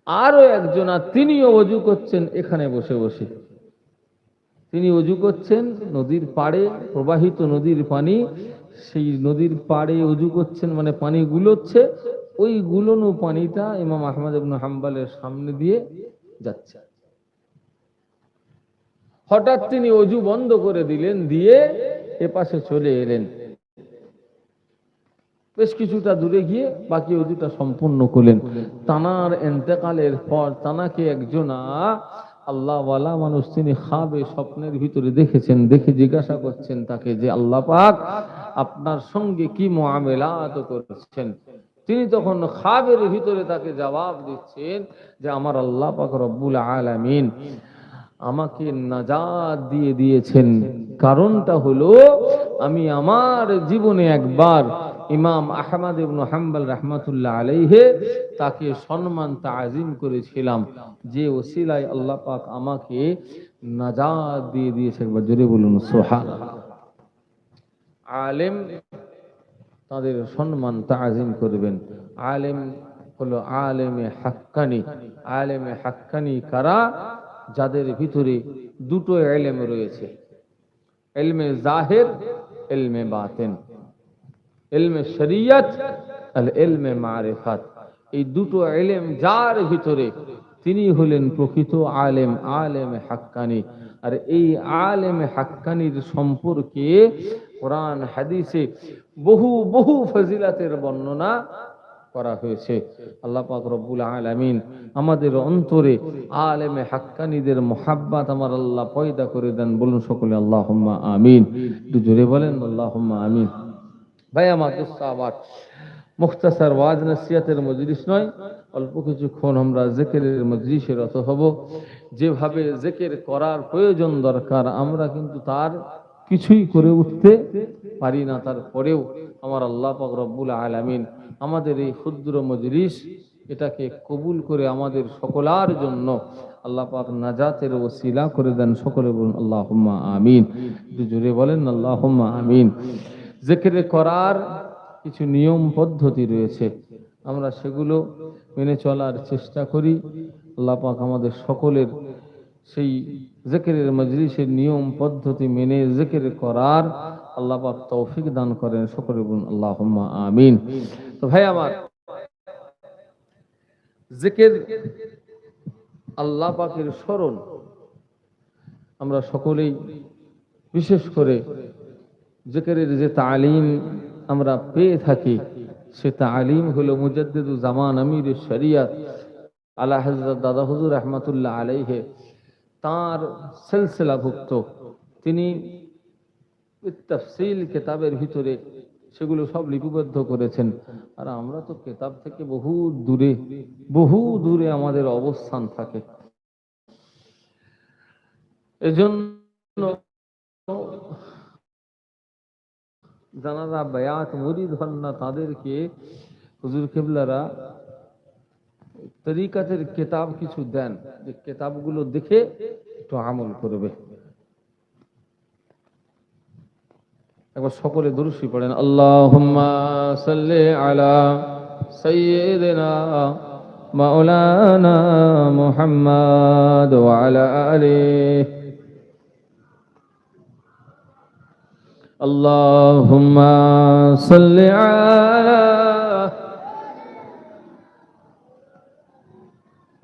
আরো একজন তিনিও ওযু করছেন এখানে বসে বসে। তিনি ওযু করছেন নদীর পাড়ে, প্রবাহিত নদীর পানি, সেই নদীর পাড়ে ওযু করছেন, মানে পানি গুলোচ্ছে, ওই গুলোনো পানিটা ইমাম আহমদ ইবনে হাম্বলের সামনে দিয়ে যাচ্ছে। হঠাৎ তিনি ওযু বন্ধ করে দিলেন, দিয়ে এপাশে চলে এলেন। বেশ কিছুটা দূরে গিয়ে বাকি ওযুটা সম্পূর্ণ করলেন। তানার ইন্তেকালের পর তানাকে একজনা আল্লাহওয়ালা মানুষ, তিনি খাবে স্বপ্নের ভিতরে দেখেছেন, দেখে জিজ্ঞাসা করছেন তাকে যে আল্লাহ পাক আপনার সঙ্গে কি মুআমেলাত করেছেন। তিনি তখন খাবের ভিতরে তাকে জবাব দিচ্ছেন যে আমার আল্লাহ পাক রব্বুল আলামিন আমাকে নাজাত দিয়ে দিয়েছেন। কারণটা হলো আমি আমার জীবনে একবার ইমাম আহমদ ইবনে হাম্বল রাহমাতুল্লাহ আলাইহি তাকে সম্মান তাজিম করেছিলাম, যে ওসিলায় আল্লাহ পাক আমাকে নাজাত দিয়ে দিয়েছেন। একবার জোরে বলুন সুবহানাল্লাহ। আলেম তাদের সম্মান তাজিম করবেন। আলেম হলো আলেমে হাক্কানি। আলেমে হাক্কানি কারা? যাদের ভিতরে দুটো ইলম রয়েছে, ইলমে জাহির, ইলমে বাতিন। ইলমে শরিয়ত আর ইলমে মারিফাত। এই দুটো ইলম যার ভিতরে, তিনি হলেন প্রকৃত আলেম, আলেমে হাক্কানি। আর এই আলেমে হাক্কানির সম্পর্কে কোরআন হাদিসে বহু বহু ফজিলাতের বর্ণনা করা হয়েছে। আল্লাহ পাক রব্বুল আলামিন আমাদের অন্তরে আলেমে হাক্কানিদের মুহাব্বত আমার আল্লাহ পয়দা করে দেন। বলুন সকলে আল্লাহুম্মা আমিন। একটু জোরে বলেন আল্লাহুম্মা আমিন। ভাই আমার দোস্তাবাদ, মুখতাসার ওয়াজ নসিহতের মজলিস নয়, অল্প কিছুক্ষণ আমরা জিকিরের মজলিসে রত হব। যেভাবে জিকির করার প্রয়োজন দরকার, আমরা কিন্তু তার কিছুই করে উঠতে পারি না। তারপরেও আমার আল্লাহ পাক রব্বুল আলামিন আমাদের এই ক্ষুদ্র মজলিস এটাকে কবুল করে আমাদের সকলার জন্য আল্লাহ পাক নাজাতের ওসিলা করে দেন। সকলে বলুন আল্লাহুম্মা আমিন। একটু জোরে বলেন আল্লাহুম্মা আমিন। জিকির করার কিছু নিয়ম পদ্ধতি রয়েছে, আমরা সেগুলো মেনে চলার চেষ্টা করি। আল্লাহ পাক আমাদের সকলের সেই জিকিরের মজলিসের নিয়ম পদ্ধতি মেনে জিকির করার আল্লাহ পাক তৌফিক দান করেন। সকলে বলুন আল্লাহুম্মা আমিন। তো ভাই আমার, জিকির আল্লাহ পাকের স্মরণ, আমরা সকলেই বিশেষ করে জিকিরের যে তালিম আমরা পেয়ে থাকি, সে তালিম হলো মুজাদ্দিদুল জামান আমির শরিয়ত আলা হযরত দাদা হুজুর রহমাতুল্লাহ আলাইহি তার সিলসিলাভুক্ত। তিনি তাফসীল কিতাবের ভিতরে সেগুলো সব লিপিবদ্ধ করেছেন। আর আমরা তো কিতাব থেকে বহু দূরে আমাদের অবস্থান থাকে। এজন্য যারা বায়াত মুরিদ হন না, তাদেরকে হুজুর কিবলারা তরিকাতের কিতাব কিছু দেন, যে কিতাবগুলো দেখে একটু আমল করবে। একবার সকলে দুরূদ পড়েন, আল্লাহুম্মা সাল্লি আলা সাইয়্যিদিনা মাওলানা মুহাম্মাদ ওয়া আলা আলিহি। আল্লাহুম্মা সাল্লি আলা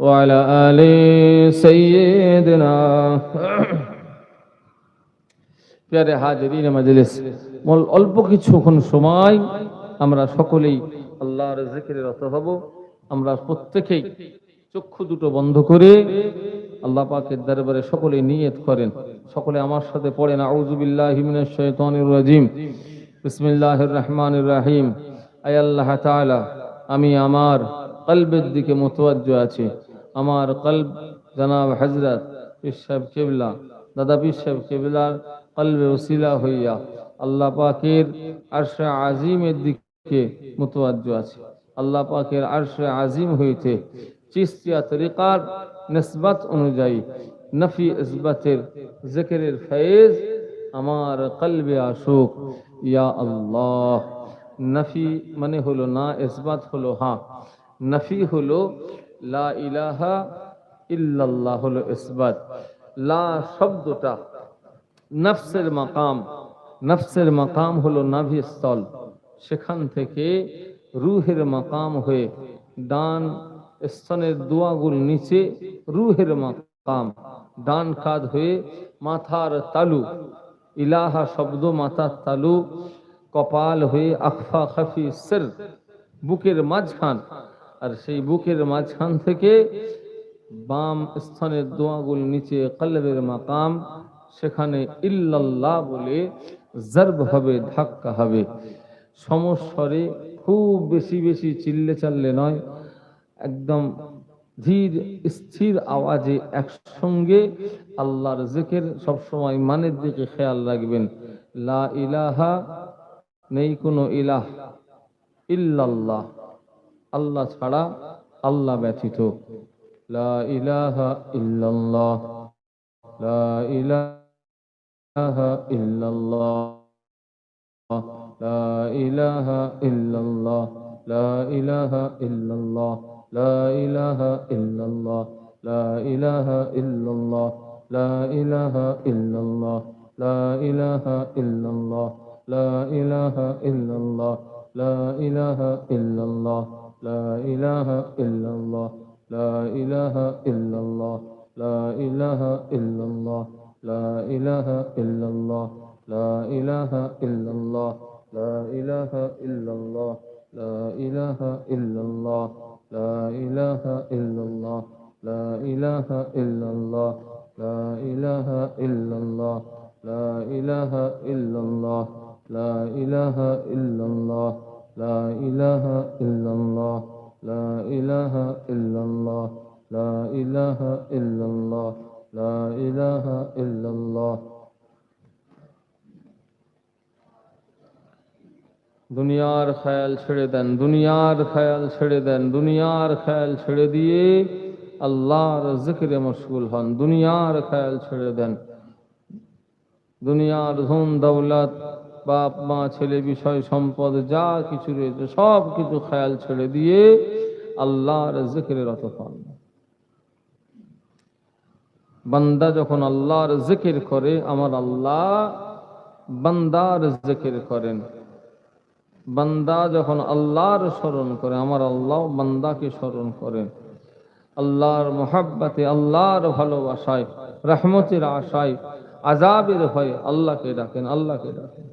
ওয়া আলা আলি সাইয়্যিদিনা। প্রিয় হাজিরিন মজলিস, অল্প কিছুক্ষণ সময় আমরা সকলেই আল্লাহর জিকিরে রত হব। আমরা প্রত্যেকেই চক্ষু দুটো বন্ধ করে আল্লাহ পাকের দরবারে সকলে নিয়ত করেন। সকলে আমার সাথে পড়েন, আউযু বিল্লাহি মিনাশ শাইতানির রাজিম, বিসমিল্লাহির রহমানির রহিম। আয় আল্লাহ তাআলা, আমি আমার কলবের দিকে মুতওয়াজ্জহ আছি। আমার কলব জনাব হযরত পীর সাহেব কিবলা, দাদা পীর সাহেব কিবলার কলবে ওসিলা হইয়া আল্লাহ পাকের আরশে আজিমের দিকে মুতওয়াজ্জহ আছে। আল্লাহ পাকের আরশে আজিম হইতে চিশতিয়া তরিকার নিসবত অনুযায়ী নফি ইসবাতের জিকিরের ফয়েজ আমার কলবে আসুক। ইয়া আল্লাহ, নফি মানে হলো না, ইসবাত হলো হ্যাঁ। নফি হলো লা ইলাহা ইল্লাল্লাহ হলো ইসবাত। লা শব্দটা নফসের মাকাম, নফসের মাকাম হলো নাভিস্থল, সেখান থেকে রুহের মাকাম হয়ে ডান স্তনের দোয়াগুল নিচে রুহের মাকাম, ডান কাঁধ হয়ে মাথার তালু, ইলাহা শব্দ মাথার তালু, কপাল হয়ে আখফা খাফি সির বুকের মাঝখান, আর সেই বুকের মাঝখান থেকে বাম স্তনের দোয়াগুল নিচে কলবের মাকাম, সেখানে ইল্লাল্লাহ বলে জরব হবে, ধাক্কা হবে। সমস্বরে, খুব বেশি বেশি চিল্লে চাল্লে নয়, একদম ধীর স্থির আওয়াজে একসঙ্গে আল্লাহর জিকির। সবসময় মানের দিকে খেয়াল রাখবেন। লা ইলাহা, নেই কোনো ইলাহ, ইল্লাল্লাহ, আল্লাহ ছাড়া, আল্লাহ ব্যতীত। লা ইলাহা ইল্লাল্লাহ, লা ইলাহা ইল্লাল্লাহ, লা ইলাহা ইল্লাল্লাহ, লা ইলাহা ইল্লাল্লাহ, লা ইলাহা ইল্লাল্লাহ, লা ইলাহা ইল্লাল্লাহ, লা ইলাহা ইল্লাল্লাহ, লা ইলাহা ইল্লাল্লাহ, লা ইলাহা ইল্লাল্লাহ, لا إله إلا الله لا إله إلا الله لا إله إلا الله لا إله إلا الله لا إله إلا الله لا إله إلا الله لا إله إلا الله لا إله إلا الله لا إله إلا الله لا إله إلا الله لا إله إلا الله لا إله إلا الله لا إله إلا الله لا إله إلا الله لا إله إلا الله لا إله إلا الله لا إله إلا الله দুনিয়ার খেয়াল ছেড়ে দেন দুনিয়ার খেয়াল ছেড়ে দেন দুনিয়ার খেয়াল ছেড়ে দিয়ে আল্লাহর জিকিরে মশগুল হন দুনিয়ার খেয়াল ছেড়ে দেন দুনিয়ার ধন দৌলত বাপ মা ছেলে বিষয় সম্পদ যা কিছু রয়েছে সব কিছু খেয়াল ছেড়ে দিয়ে আল্লাহর জিকিরে রত হন বান্দা যখন আল্লাহর জিকির করে আমার আল্লাহ বান্দার জিকির করেন বান্দা যখন আল্লাহর স্মরণ করে আমার আল্লাহ বান্দাকে স্মরণ করেন আল্লাহর মোহাব্বতে আল্লাহর ভালোবাসায় রহমতের আশায় আযাবের ভয়ে আল্লাহকে ডাকেন আল্লাহকে ডাকেন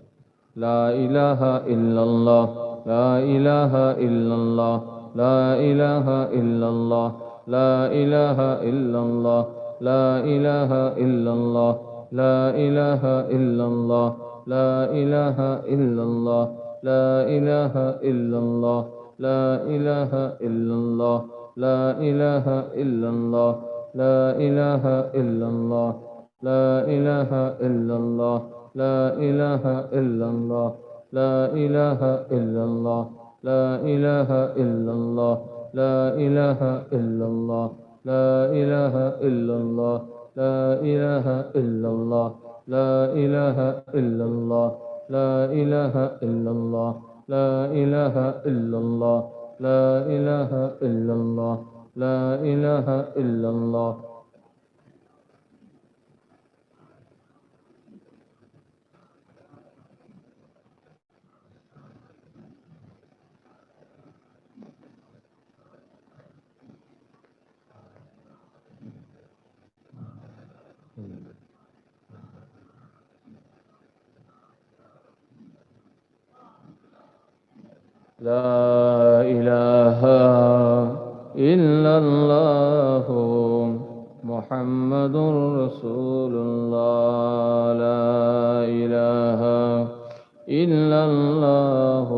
লা ইলাহা ইল্লাল্লাহ লা ইলাহা ইল্লাল্লাহ লা ইলাহা ইল্লাল্লাহ লা ইলাহা ইল্লাল্লাহ লা ইলাহা ইল্লাল্লাহ লা ইলাহা ইল্লাল্লাহ লা ইলাহা ইল্লাল্লাহ لا إله إلا الله لا إله إلا الله لا إله إلا الله لا إله إلا الله لا إله إلا الله لا إله إلا الله لا إله إلا الله لا إله إلا الله لا إله إلا الله لا إله إلا الله لا إله إلا الله لا إله إلا الله لا إله إلا الله لا إله إلا الله لا إله إلا الله لا إله إلا الله لا إله إلا الله محمد رسول الله لا إله إلا الله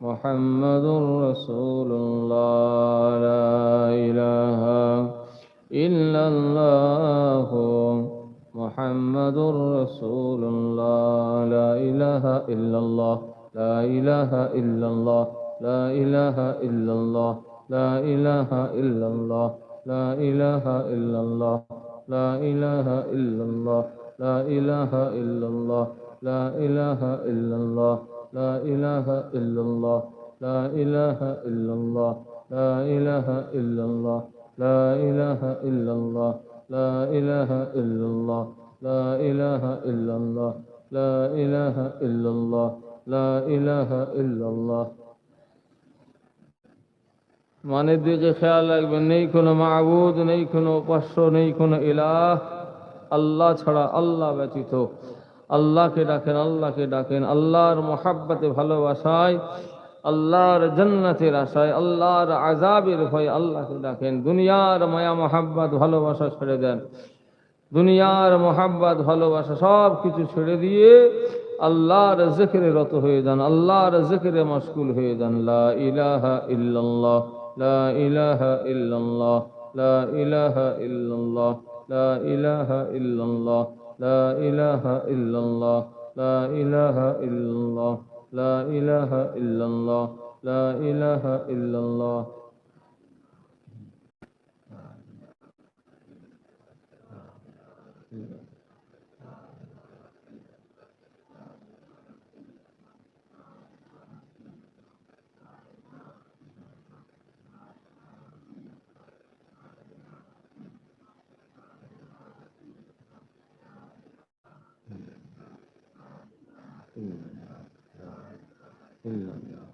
محمد رسول الله لا إله إلا الله محمد رسول الله لا إله إلا الله لا إله إلا الله لا إله إلا الله لا إله إلا الله لا إله إلا الله لا إله إلا الله لا إله إلا الله لا إله إلا الله لا إله إلا الله لا إله إلا الله لا إله إلا الله لا إله إلا الله لا إله إلا الله لا إله إلا الله لا إله إلا الله لا إله إلا الله মানের দিকে খেয়াল রাখবেন নেই কোনো মাবুদ নেই কোনো উপাস্য নেই কোনো ইলাহ আল্লাহ ছাড়া আল্লাহ ব্যতীত আল্লাহকে ডাকেন আল্লাহকে ডাকেন আল্লাহর মোহাব্বতে ভালোবাসায় আল্লাহর জান্নাতের আশায় আল্লাহর আযাবের ভয়ে আল্লাহকে ডাকেন দুনিয়ার মায়া মোহাব্বত ভালোবাসা ছেড়ে দেন দুনিয়ার মোহাব্বত ভালোবাসা সব কিছু ছেড়ে দিয়ে আল্লাহর জিকিরে রত হয়ে যান আল্লাহর জিকিরে মশগুল হয়ে যান লা ইলাহা ইল্লাল্লাহ লা ইলাহা ইল্লাল্লাহ লা ইলাহা ইল্লাল্লাহ লা ইলাহা ইল্লাল্লাহ লা ইলাহা ইল্লাল্লাহ লা ইলাহা ইল্লাল্লাহ লা ইলাহা ইল্লাল্লাহ লা ইলাহা ইল্লাল্লাহ إلا الله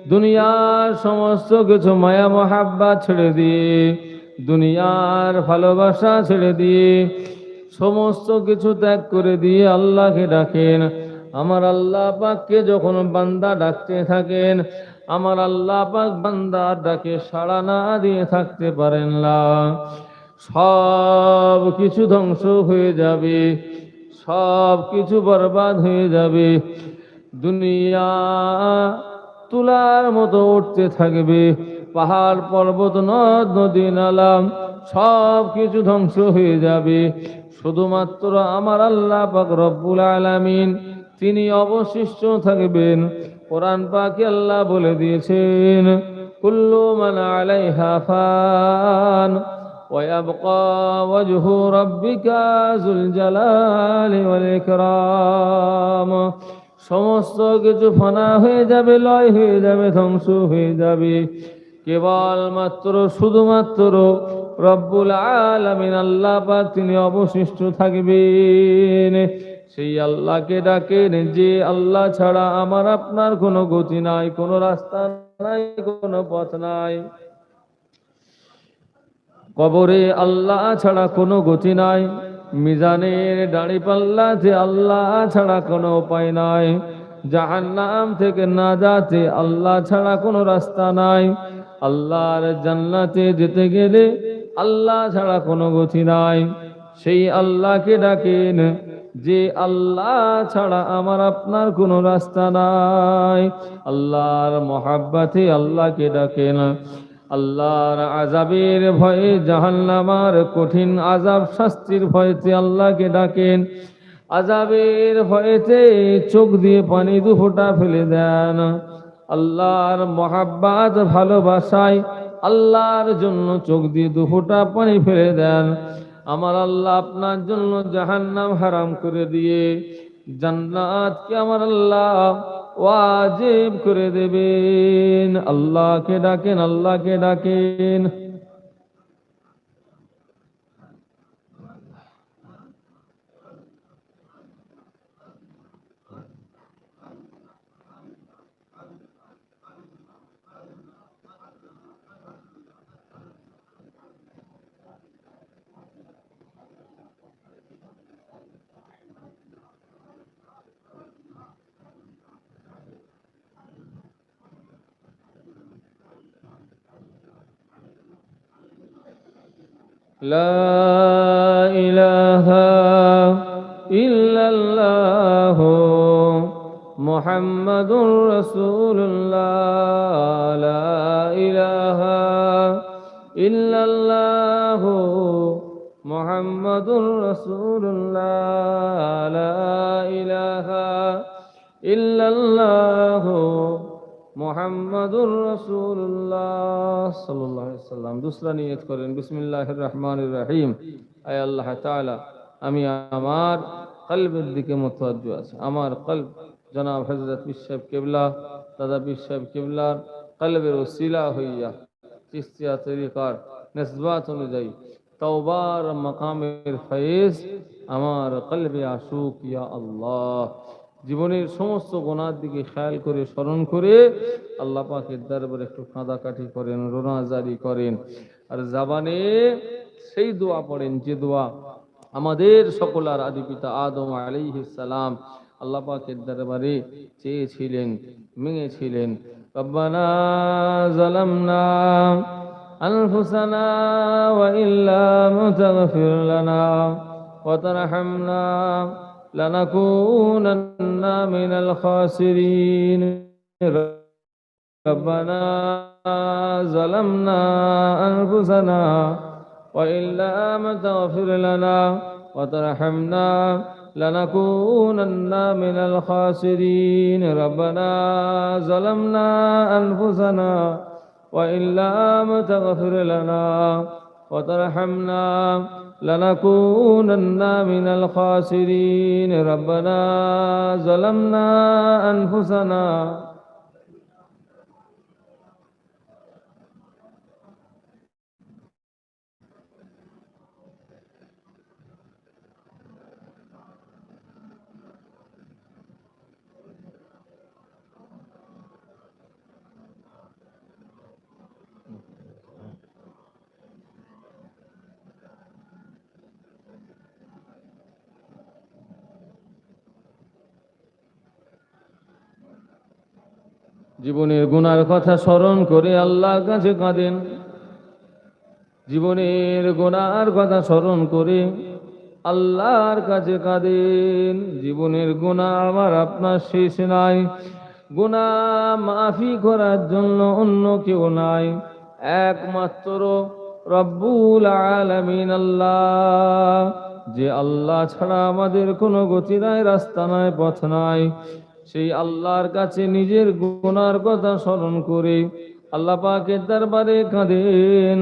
দুনিয়ার সমস্ত কিছু মায়া মহাব্বত ছেড়ে দিয়ে, দুনিয়ার ভালোবাসা ছেড়ে দিয়ে, সমস্ত কিছু ত্যাগ করে দিয়ে আল্লাহকে ডাকেন। আমার আল্লাহ পাককে যখন বান্দা ডাকতে থাকেন, আমার আল্লাহ পাক বান্দার ডাকে সাড়া না দিয়ে থাকতে পারেন না। সব কিছু ধ্বংস হয়ে যাবে, সব কিছু বরবাদ হয়ে যাবে। দুনিয়া তুলার মতো উঠতে থাকবে, পাহাড় পর্বত নদ নদী নালা সব কিছু ধ্বংস হয়ে যাবে। শুধুমাত্র আমার আল্লাহ পাক রব্বুল আলামিন তিনি অবশিষ্ট থাকবেন। কোরআন পাকে আল্লাহ বলে দিয়েছেন, কুল্লু মান আলাইহা ফান ওয়া ইয়াবকা ওয়াজহু রাব্বিকা যুল জালালি ওয়াল ইকরাম। সমস্ত কিছু ফানা হয়ে যাবে, লয় হয়ে যাবে, ধ্বংস হয়ে যাবে। কেবলমাত্র শুধুমাত্র রব্বুল আলামিন আল্লাহ পাক তিনি অবশিষ্ট থাকবেন। সেই আল্লাহকে ডাকেন, যে আল্লাহ ছাড়া আমার আপনার কোনো গতি নাই, কোনো রাস্তা নাই, কোনো পথ নাই। কবরে আল্লাহ ছাড়া কোনো গতি নাই, মিজানের দাঁড়িপাল্লাতে আল্লাহ ছাড়া কোনো উপায় নাই, জাহান্নাম থেকে নাজাতে আল্লাহ ছাড়া কোনো রাস্তা নাই, আল্লাহর জান্নাতে যেতে গেলে আল্লাহ ছাড়া কোনো গতি নাই। সেই আল্লাহকে ডাকেন, যে আল্লাহ ছাড়া আমার আপনার কোনো রাস্তা নাই। আল্লাহর মহাব্বতে আল্লাহকে ডাকেন। আল্লাহর আযাবের ভয়ে, জাহান্নামের কঠিন আযাব শাস্তির ভয়েতে আল্লাহকে ডাকেন। আযাবের ভয়েতে চোখ দিয়ে পানি দু ফোঁটা ফেলে দেন। আল্লাহর মহাব্বত ভালোবাসায় আল্লাহর জন্য চোখ দিয়ে দু ফোঁটা পানি ফেলে দেন। আমার আল্লাহ আপনার জন্য জাহান্নাম হারাম করে দিয়ে জান্নাতকে আমার আল্লাহ ওয়াজিব করে দেবেন। আল্লাহকে ডাকেন, আল্লাহকে ডাকেন। لا إله إلا الله محمد رسول الله. لا إله إلا الله محمد رسول الله. لا إله إلا الله মুহাম্মাদুর রাসূলুল্লাহ সাল্লাল্লাহু আলাইহি ওয়াসাল্লাম। দুসরা নিয়ত করেন, বিসমিল্লাহির রহমানির রহিম। আয় আল্লাহ তাআলা, আমি আমার কলবের দিকে মুতাওয়াজ্জহ আছি। আমার কলব জনাব হযরত পীর সাহেব কিবলা, দাদা পীর সাহেব কিবলার কলবের ওসিলা হইয়া চিশতিয়া তরিকার নিসবাত অনুযায়ী তওবার মাকামের ফয়েজ আমার কলবে আশুক ইয়া আল্লাহ। জীবনের সমস্ত গুনার দিকে খেয়াল করে স্মরণ করে আল্লাহ পাকের দরবারে একটু কাঁদাকাটি করেন, রোনাজারি করেন, আর জাবানে সেই দোয়া পড়েন যে দোয়া আমাদের সকলার আদি পিতা আদম আলাইহিস সালাম আল্লাহ পাকের দরবারে চেয়েছিলেন, মেঙেছিলেন। রব্বানা যালামনা আনফুসানা ওয়া ইল্লাম তাগফির লানা ওয়া তারহামনা لنكونن من الخاسرين. ربنا ظلمنا أنفسنا وإن لم تغفر لنا وترحمنا لنكونن من الخاسرين. ربنا ظلمنا أنفسنا وإن لم تغفر لنا وترحمنا لنكونن من الخاسرين. ربنا ظلمنا أنفسنا. জীবনের গুনার কথা স্মরণ করে আল্লাহর কাছে কাঁদেন, জীবনের গুনার কথা স্মরণ করে আল্লাহর কাছে কাঁদেন। জীবনের গুনাহ আমার আপনার শেষ নাই, গুনাহ মাফি করার জন্য অন্য কেউ নাই, একমাত্র রব্বুল আলামিন আল্লাহ। যে আল্লাহ ছাড়া আমাদের কোনো গতি নাই, রাস্তা নাই, পথ নাই, সেই আল্লাহর কাছে নিজের গুনার কথা স্মরণ করে আল্লাহ পাকের দরবারে কাঁদেন।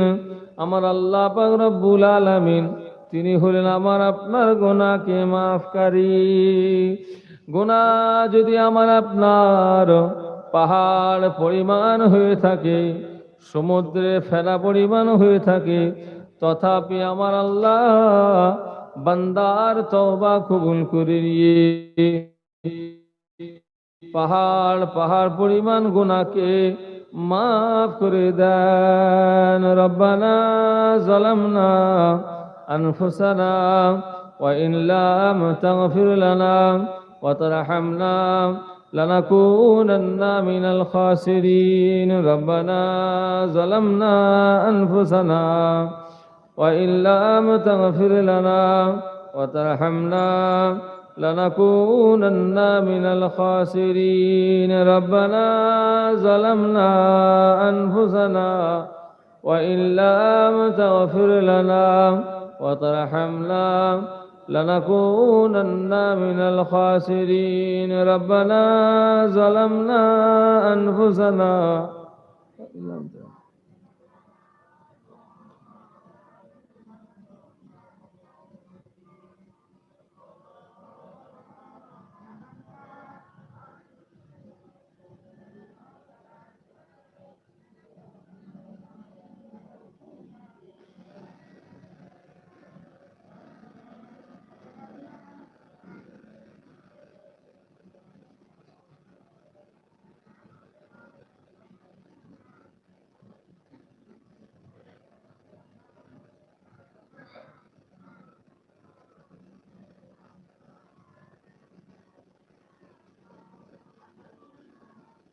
আমার আল্লাহ পাক রব্বুল আলামিন তিনি হলেন আমার আপনার গুনাহকে মাফকারী। গুনাহ যদি আমার আপনার পাহাড় পরিমাণ হয়ে থাকে, সমুদ্রে ফেলা পরিমাণ হয়ে থাকে, তথাপি আমার আল্লাহ বান্দার তওবা কবুল করে নিয়ে পাহাড় পাহাড় পরিমাণ গুনাহকে মাফ করে দেন। রব্বানা যালামনা আনফুসানা ওয়া ইন লাম তাগফির লানা ওয়া তারহামনা লানাকুনান্না মিনাল খাসিরিন। রব্বানা যালামনা আনফুসানা ওয়া ইন লাম তাগফির লানা ওয়া তারহামনা لنكونن من الخاسرين. ربنا ظلمنا أنفسنا وإن لم تغفر لنا وترحمنا لنكونن من الخاسرين. ربنا ظلمنا أنفسنا.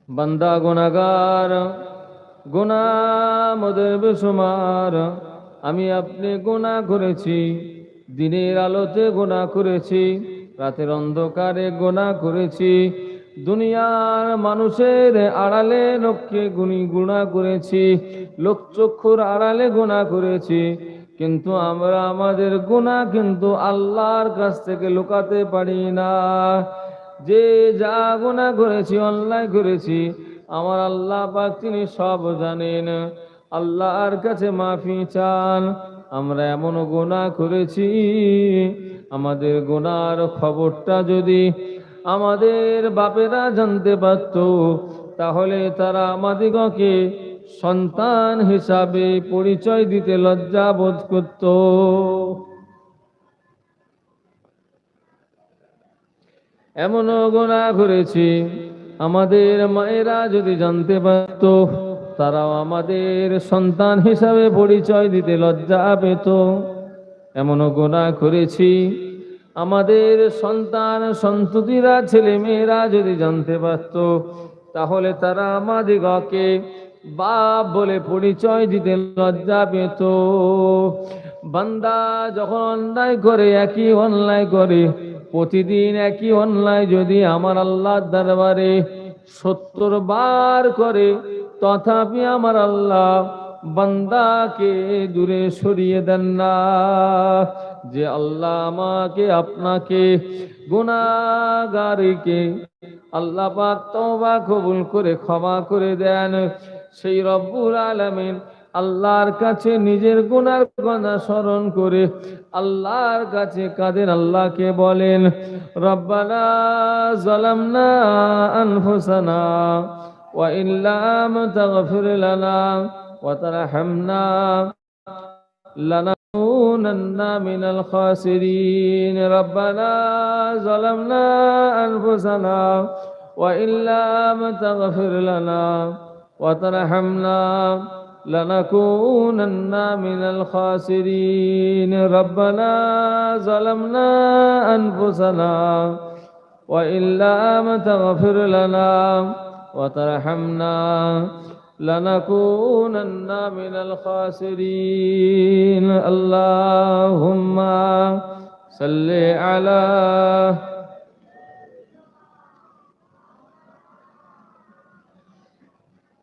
বান্দা গুনাহগার, গুনাহ মোদের বেশুমার। আমি আপনি গুনাহ করেছি, দিনের আলোতে গুনাহ করেছি, রাতের অন্ধকারে গুনাহ করেছি, দুনিয়ার মানুষের আড়ালে লোককে গুনাহ করেছি, লোকচক্ষুর আড়ালে গুনাহ করেছি। কিন্তু আমরা আমাদের গুনাহ কিন্তু আল্লাহর কাছ থেকে লুকাতে পারি না। যে যা গুনাহ করেছি, অন্যায় করেছি, আমার আল্লাহ পাক তিনি সব জানেন। আল্লাহর কাছে মাফি চান। আমরা এমন গুনাহ করেছি, আমাদের গুনার খবরটা যদি আমাদের বাপেরা জানতে পারত, তাহলে তারা আমাদিগকে সন্তান হিসাবে পরিচয় দিতে লজ্জা বোধ করত। এমনও গুনাহ করেছি, আমাদের মায়েরা যদি জানতে পারত, তারাও আমাদের সন্তান হিসাবে পরিচয় দিতে লজ্জা পেত। এমনও গুনাহ করেছি, আমাদের সন্তান সন্ততিরা ছেলে মেয়েরা যদি জানতে পারত, তাহলে তারা আমাদিগকে বাপ বলে পরিচয় দিতে লজ্জা পেত। বান্দা যখন অন্যায় করে, একই অন্যায় করে, প্রতিদিন একই অন্যায় যদি আমার আল্লাহর দরবারে 70 বার করে, তথাপি আমার আল্লাহ বান্দাকে দূরে সরিয়ে দেন না। যে আল্লাহ আমাকে আপনাকে গুনাহগারকে আল্লাহ পাক তওবা কবুল করে ক্ষমা করে দেন, সেই রব্বুল আলামিন আল্লাহর কাছে নিজের গুনার কথা স্মরণ করে আল্লাহর কাছে কাঁদেন, আল্লাহকে বলেন, রব্বানা যালামনা আনফুসানা ওয়া ইন লাম তাগফির লানা ওয়া তারহামনা লানাকুনান্না মিনাল খাসিরিন। রব্বানা যালামনা আনফুসানা ওয়া ইন লাম তাগফির লানা ওয়া তারহামনা لنكونن من الخاسرين. ربنا ظلمنا أنفسنا وإن لم تغفر لنا وترحمنا لنكونن من الخاسرين. اللهم صل على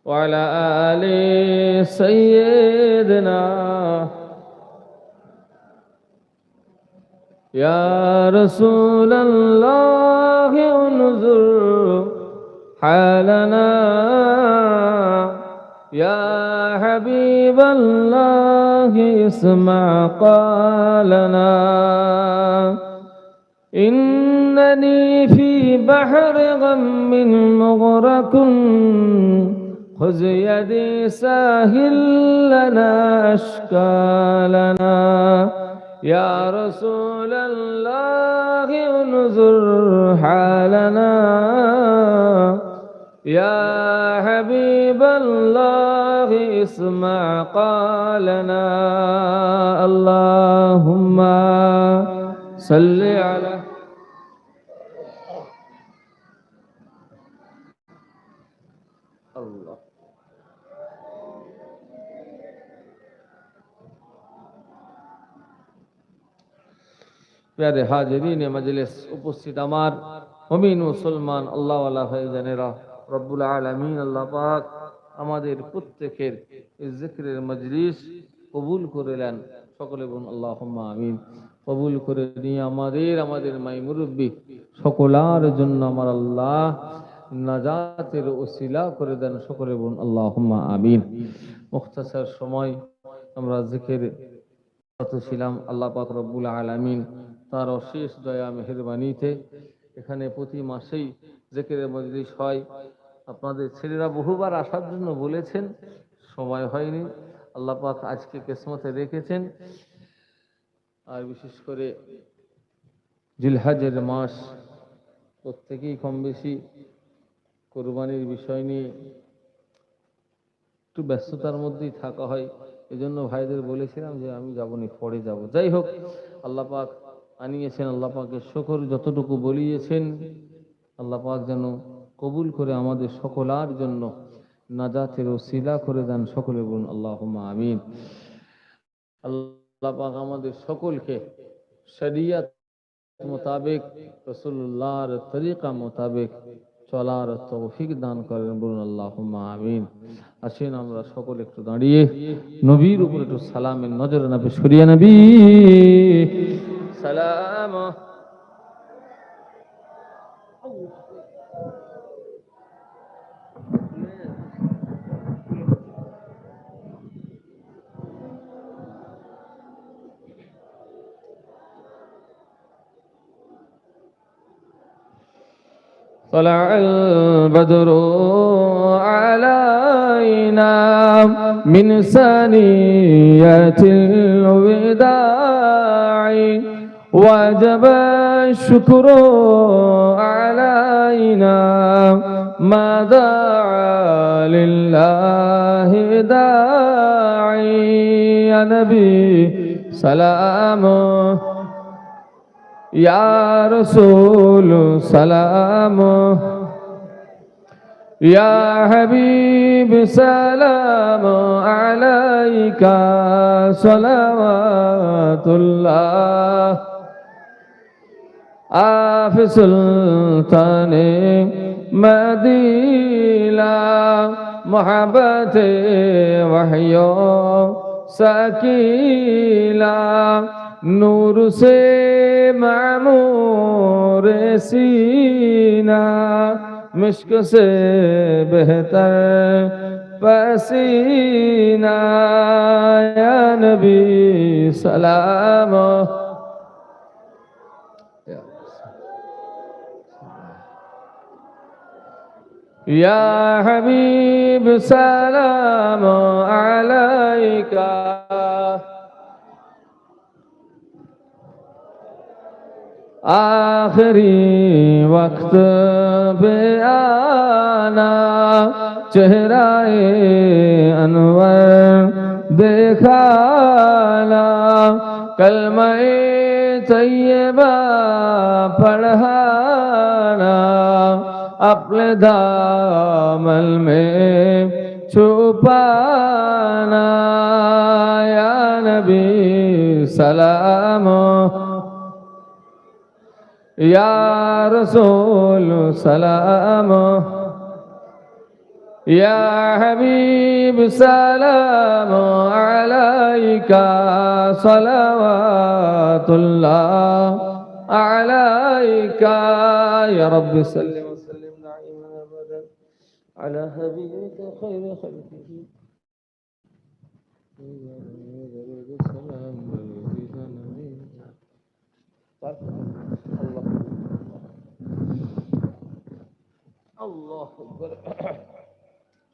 وعلى آل سيدنا يا رسول الله انظر حالنا يا حبيب الله اسمع قالنا إنني في بحر غم مغرق خذ يدي ساهل لنا أشكالنا يا رسول الله انظر حالنا يا حبيب الله اسمع قالنا. اللهم صل على الله. প্যারে হাজিরিন মজলিস, উপস্থিত আমার মুমিন মুসলমান আল্লাহ ওয়ালা ভাইজানেরা, রব্বুল আলামিন আল্লাহ পাক আমাদের প্রত্যেকের এই জিকিরের মজলিস কবুল করে নেন। সকলে বলুন আল্লাহুম্মা আমিন। কবুল করে নিয়ে আমাদের মাই মুরব্বী সকলার জন্য আমার আল্লাহ নাজাতের ওসিলা করে দেন। সকলে বলুন আল্লাহুম্মা আমিন। মুখতাসার সময় আমরা জিকির ছিলাম। আল্লাহ পাক রব্বুল আলামিন তার অশেষ দয়া মেহেরবানিতে এখানে প্রতি মাসেই জিকিরের মজলিস হয়। আপনাদের ছেলেরা বহুবার আসার জন্য বলেছেন, সময় হয়নি। আল্লাহ পাক আজকে কিসমতে রেখেছেন। আর বিশেষ করে জিলহজের মাস, প্রত্যেকেই কম বেশি কোরবানির বিষয় নিয়ে একটু ব্যস্ততার মধ্যেই থাকা হয়। এই জন্য ভাইদের বলেছিলাম যে আমি যাবনি, পরে যাব। যাই হোক, আল্লাহ পাক আনিয়েছেন, আল্লাহ পাকের শুকর। যতটুকু বলিয়েছেন আল্লাহ পাক যেন কবুল করে আমাদের সকলার জন্য নাজাতের ওসিলা করে দেন। সকলে বলুন আল্লাহুম্মা আমিন। আল্লাহ পাক আমাদের সকলকে শরিয়ত মোতাবেক, রাসূলুল্লাহর তরিকা মোতাবেক চলার তৌফিক দান করেন। বলুন আল্লাহুম্মা আমিন। আসেন আমরা সকলে একটু দাঁড়িয়ে নবীর উপর একটু সালামের নজরানা পেশ করি। নবী সালাম। طلع البدر علينا من ثنيات الوداع وجب الشكر علينا ما دعا لله داعي. يا نبي سلام يا رسول سلام يا حبيب سلام عليك صلوات الله. آف سلطان مدينة محبت وحی سکینہ نور سے معمور سینہ مشک سے بہتر پسینہ. یا نبی سلام یا حبیب سلام علیکہ. آخری وقت پہ آنا چہرہ انور دیکھانا کلمہ طیبہ پڑھانا अपने दामन में छुपाना या नबी सलाम या रसूल सलाम या हबीब सलाम अलैका सलावतुल्लाह अलैका या रब्बि सल्लि व सल्लिम दाइमन अबदन अला हबीबिका खैर खल्क़िही আল্লাহ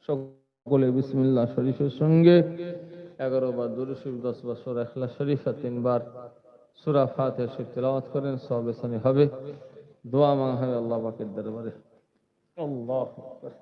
সকলে বিসমিল্লাহ শরীফের সঙ্গে 11 বার দুরূদ শরীফ 10 বার সূরা ইখলাস শরীফ 3 বার সূরা ফাতিহা শরীফ তেলাওয়াত করেন, সওয়াব হবে। দোয়া মাঙ্গা হবে আল্লাহ পাকের দরবারে। আল্লাহু আকবার।